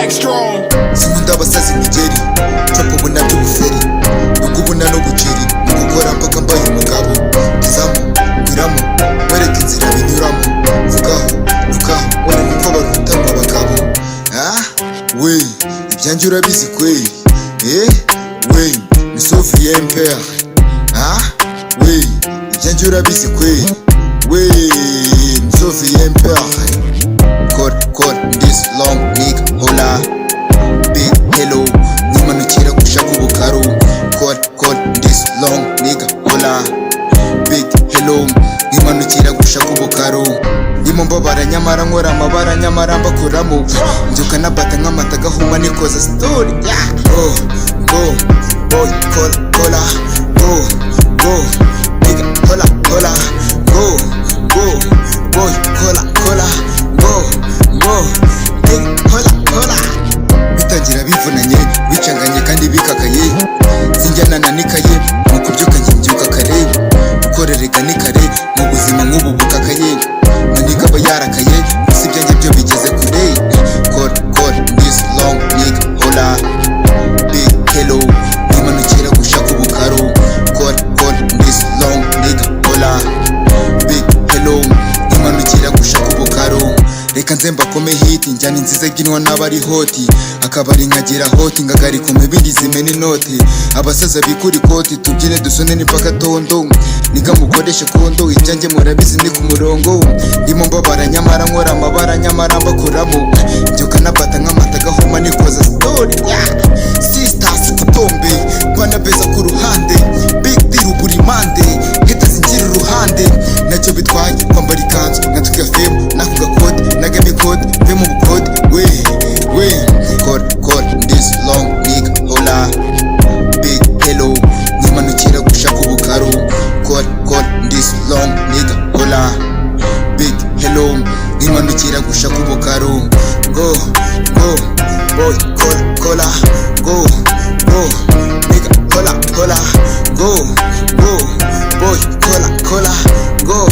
Max strong. Sinkunda abasazi imigeri Copo ubona by'ubuferi Nuko ubona no guciri Nukukora mpaka mbaye umugabo Tizamo, wiramo Wereka inzira binyuramo Vugaho, rukaho Wari numva barutanwa abagabo We, ibyanjye urabizi kweli We, ni Sophie Empire We, ibyanjye urabizi kweli We, ni Sophie Empire Code, this long nigga, hola Big hello, nimanukira gushaka ubukaro Code, this long nigga, hola Big hello, nimanukira gushaka ubukaro Ndimo mbabara nyamara nkora amabara nyamara mbakuramo Mbyuka nabata nk'amata gahuma nikoza story Go, boy, cola Go, nigga, hola Go, boy, cola Go, nigga, hola Bitangira bivunanye, bicanganye kandi bikakaye Sinjyana nanikaye, mu kubyuka njye mbyuka kare Gukorereka ni kare, mu buzima nk'ubu bukakaye Maniga aba yarakaye, gusa ibyanjye byo bigeze kure Code, this long nigga, hola Big hello, nimanukira gushaka ubukaro Code, this long nigga, hola Big hello, nimanukira gushaka ubukaro Reka nze mbakome hiti, njyana inziza ginwa n'abari hoti Akabari nkagira hoti, ngagarika umubindi zimena inoti Abasaza bikura ikoti, tubyine dusone n'impaka tondo Niga mukoreshe kondo, ibyanjye murabizi ni ku murongo Ndimo mbabara nyamara nkora amabara nyamara mbakuramo Mbyuka nabata nk'amata gahuma nikoza story Sisters kutombe, Rwanda beza ku ruhande Big deal buri mande, hita zingira uruhande Nacyo bitwaye, kwambara ikanzu, nkatuka fame, nako gakode Nagame code, mve mu bukode, we Code, this long nigga, hola Big hello, nimanukira gushaka ubukaro Code, this long nigga, hola Big hello, nimanukira gushaka ubukaro Go, boy, cola Go, nigga, hola Go, boy, cola Go,